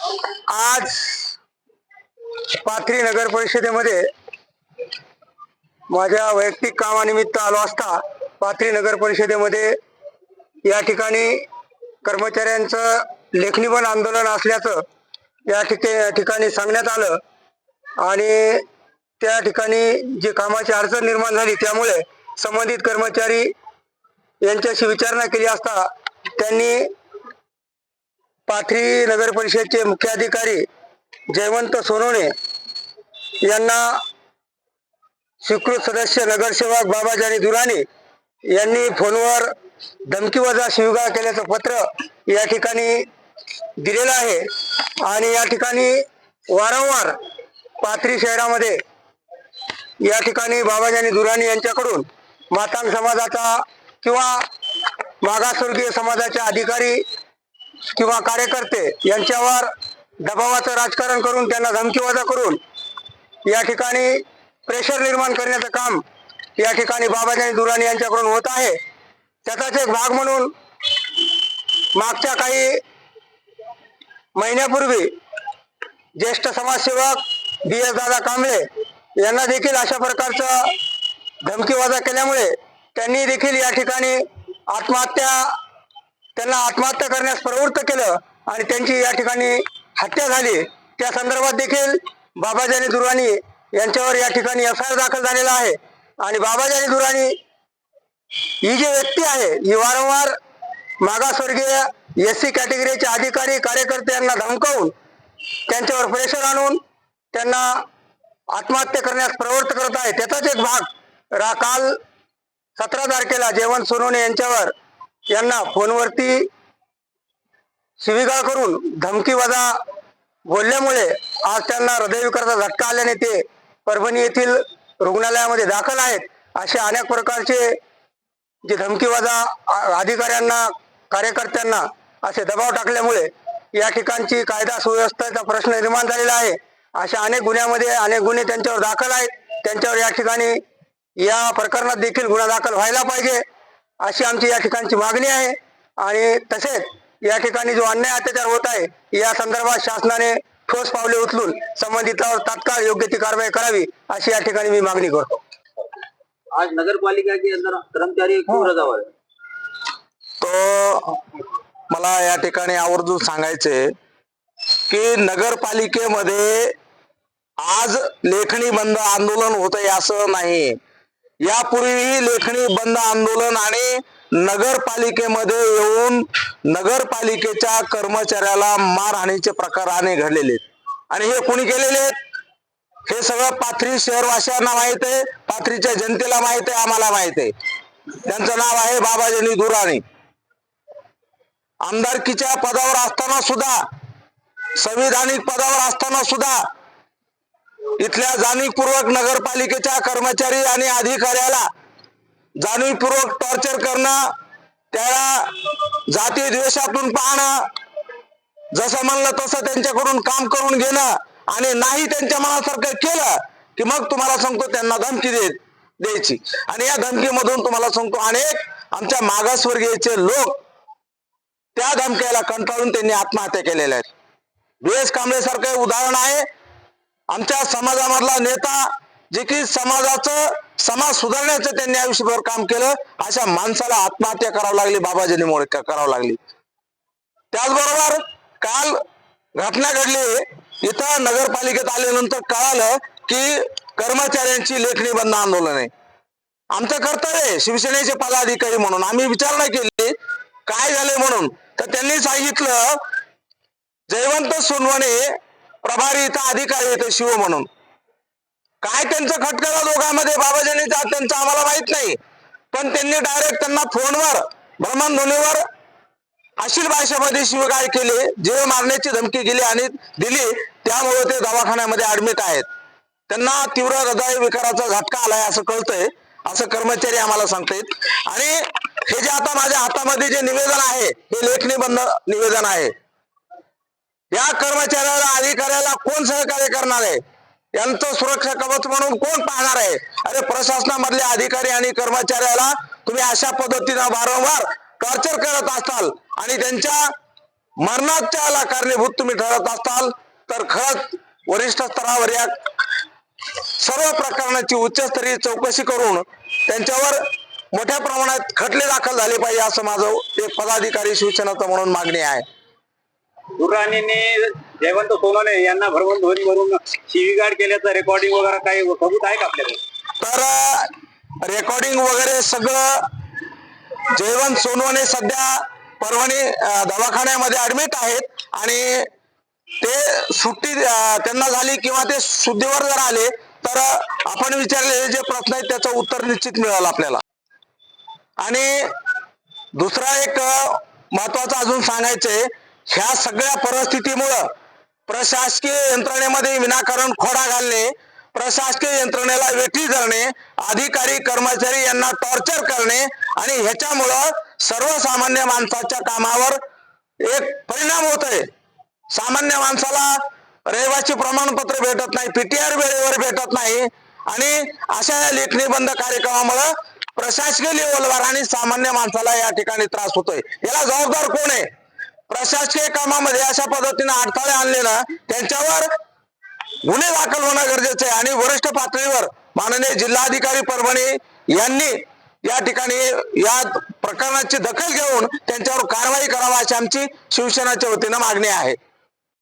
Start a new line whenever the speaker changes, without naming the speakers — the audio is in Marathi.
आज पाथरी नगर परिषदेमध्ये माझ्या वैयक्तिक कामानिमित्त आलो असता पाथरी नगर परिषदेमध्ये या ठिकाणी कर्मचाऱ्यांचं लेखणी बंद आंदोलन असल्याचं या ठिकाणी सांगण्यात आलं आणि त्या ठिकाणी जी कामाची अडचण निर्माण झाली त्यामुळे संबंधित कर्मचारी यांच्याशी विचारणा केली असता त्यांनी पाथरी नगर परिषदेचे मुख्याधिकारी जयवंत सोनवणे यांना स्वीकृत सदस्य नगरसेवक बाबाजानी दुराणी यांनी फोनवर धमकीवजा शिवीगाळ केल्याचं पत्र या ठिकाणी दिलेलं आहे आणि या ठिकाणी वारंवार पाथरी शहरामध्ये या ठिकाणी बाबाजानी दुराणी यांच्याकडून मातांग समाजाचा किंवा मागासवर्गीय समाजाचे अधिकारी किंवा कार्यकर्ते यांच्यावर दबावाचं राजकारण करून त्यांना धमकीवजा करून या ठिकाणी प्रेशर निर्माण करण्याचं काम या ठिकाणी बाबाजानी दुराणी यांच्याकडून होत आहे। त्याचाच एक भाग म्हणून मागच्या काही महिन्यापूर्वी ज्येष्ठ समाजसेवक DS दादा कांबळे यांना देखील अशा प्रकारचं धमकीवजा केल्यामुळे त्यांनी देखील या ठिकाणी त्यांना आत्महत्या करण्यास प्रवृत्त केलं आणि त्यांची या ठिकाणी हत्या झाली। त्या संदर्भात देखील बाबाजानी दुराणी यांच्यावर या ठिकाणी FIR दाखल झालेला आहे आणि बाबाजानी दुराणी ही जी व्यक्ती आहे ही वारंवार मागासवर्गीय SC कॅटेगरीचे अधिकारी कार्यकर्ते यांना धमकावून त्यांच्यावर प्रेशर आणून त्यांना आत्महत्या करण्यास प्रवृत्त करत आहे। त्याचाच एक भाग काल 17 तारखेला जयवंत सोनवणे यांना फोनवरती शिवीगाळ करून धमकीवजा बोलल्यामुळे आज त्यांना हृदयविकाराचा झटका आल्याने ते परभणी येथील रुग्णालयामध्ये दाखल आहेत। असे अनेक प्रकारचे जे धमकीवजा अधिकाऱ्यांना कार्यकर्त्यांना असे दबाव टाकल्यामुळे या ठिकाणची कायदा सुव्यवस्थेचा प्रश्न निर्माण झालेला आहे। अशा अनेक गुन्ह्यामध्ये अनेक गुन्हे त्यांच्यावर दाखल आहेत। त्यांच्यावर या ठिकाणी या प्रकरणात देखील गुन्हा दाखल व्हायला पाहिजे अशी आमची या ठिकाणची मागणी आहे आणि तसेच या ठिकाणी जो अन्याय अत्याचार होत आहे या संदर्भात शासनाने ठोस पावले उचलून संबंधितांवर तात्काळ योग्य ती कारवाई करावी अशी या ठिकाणी मी मागणी करतो।
आज नगरपालिका के अंदर कर्मचारी क्यों रजा हुआ है?
तो मला या ठिकाणी आवर्जून सांगायचे की नगरपालिकेमध्ये आज लेखणी बंद आंदोलन होतंय असं नाही। यापूर्वीही लेखणी बंद आंदोलन आणि नगरपालिकेमध्ये येऊन नगरपालिकेच्या कर्मचाऱ्याला मारहाणीचे प्रकार अनेक घडलेले आणि हे कोणी केलेले आहेत हे सगळं पाथरी शहरवासियांना माहित आहे, पाथरीच्या जनतेला माहित आहे, आम्हाला माहित आहे। त्यांचं नाव आहे बाबाजानी दुराणी। आमदारकीच्या पदावर असताना सुद्धा संविधानिक पदावर असताना सुद्धा इथल्या जाणीवपूर्वक नगरपालिकेच्या कर्मचारी आणि अधिकाऱ्याला जाणीवपूर्वक टॉर्चर करणं, त्याला जाती द्वेषातून पाहणं, जसं म्हणलं तसं त्यांच्याकडून काम करून घेणं आणि नाही त्यांच्या मनासारखं केलं की मग तुम्हाला सांगतो त्यांना धमकी द्यायची आणि या धमकीमधून तुम्हाला सांगतो अनेक आमच्या मागासवर्गीयचे लोक त्या धमक्याला कंटाळून त्यांनी आत्महत्या केलेल्या आहेत। DS कांबळे सारखं उदाहरण आहे। आमच्या समाजामधला नेता जे की समाज सुधारण्याचं त्यांनी आयुष्यभर काम केलं अशा माणसाला आत्महत्या करावी लागली, बाबाजानीमुळे करावी लागली। त्याचबरोबर काल घटना घडली इथं नगरपालिकेत आल्यानंतर कळालं की कर्मचाऱ्यांची लेखणी बंद आंदोलन आहे। आमचं कर्तव्य आहे शिवसेनेचे पदाधिकारी म्हणून आम्ही विचारणा केली काय झाले म्हणून, तर त्यांनी सांगितलं जयवंत सोनवणे प्रभारी इथं अधिकारी येते शिव म्हणून। काय त्यांचं खटकला दोघांमध्ये बाबाजानीचा त्यांचं आम्हाला माहित नाही, पण त्यांनी डायरेक्ट त्यांना फोनवर भ्रमणध्वनीवर अश्लील भाषेमध्ये शिवीगाळ केली, जीव मारण्याची धमकी दिली आणि त्यामुळे ते दवाखान्यामध्ये ऍडमिट आहेत। त्यांना तीव्र हृदय विकाराचा झटका आलाय असं कळतंय, असं कर्मचारी आम्हाला सांगतायत। आणि हे जे आता माझ्या हातामध्ये जे निवेदन आहे हे लेखणी बंद निवेदन आहे। या कर्मचाऱ्याला अधिकाऱ्याला कोण सहकार्य करणार आहे, यांचं सुरक्षा कवच म्हणून कोण पाहणार आहे? अरे प्रशासनामधले अधिकारी आणि कर्मचाऱ्याला तुम्ही अशा पद्धतीनं वारंवार टॉर्चर करत असाल आणि त्यांच्या मरणाच्या कारणीभूत तुम्ही ठरत असाल तर खरंच वरिष्ठ स्तरावर या सर्व प्रकरणाची उच्चस्तरीय चौकशी करून त्यांच्यावर मोठ्या प्रमाणात खटले दाखल झाले पाहिजे असं माझं एक पदाधिकारी शिवसेनेचा म्हणून मागणी आहे.
दुर्राणीने जयवंत सोनवणे यांना भरवून ध्वनीवरून शिवीगाळ केल्याचं रेकॉर्डिंग वगैरे काही सबूत आहे का आपल्याकडे?
तर रेकॉर्डिंग वगैरे सगळं जयवंत सोनवणे सध्या परभणी दवाखान्यामध्ये ऍडमिट आहेत आणि ते सुट्टी त्यांना झाली किंवा ते शुद्धीवर जर आले तर आपण विचारलेले जे प्रश्न आहेत त्याचं उत्तर निश्चित मिळेल आपल्याला. आणि दुसरा एक महत्वाचं अजून सांगायचंय, ह्या सगळ्या परिस्थितीमुळं प्रशासकीय यंत्रणेमध्ये विनाकारण खोडा घालणे, प्रशासकीय यंत्रणेला वेठी धरणे, अधिकारी कर्मचारी यांना टॉर्चर करणे आणि ह्याच्यामुळं सर्वसामान्य माणसाच्या कामावर एक परिणाम होत आहे. सामान्य माणसाला रहिवासी प्रमाणपत्र भेटत नाही, पीटीआर वेळेवर भेटत नाही आणि अशा या लेखणी बंद कार्यक्रमामुळे प्रशासकीय लेवलवर आणि सामान्य माणसाला या ठिकाणी त्रास होतोय. याला जबाबदार कोण आहे? प्रशासकीय कामामध्ये अशा पद्धतीने अडथळे आणले ना त्यांच्यावर गुन्हे दाखल होणं गरजेचं आहे आणि वरिष्ठ पातळीवर माननीय जिल्हाधिकारी परभणी यांनी या ठिकाणी या प्रकरणाची दखल घेऊन त्यांच्यावर कारवाई करावी अशी आमची शिवसेनेच्या वतीनं मागणी आहे.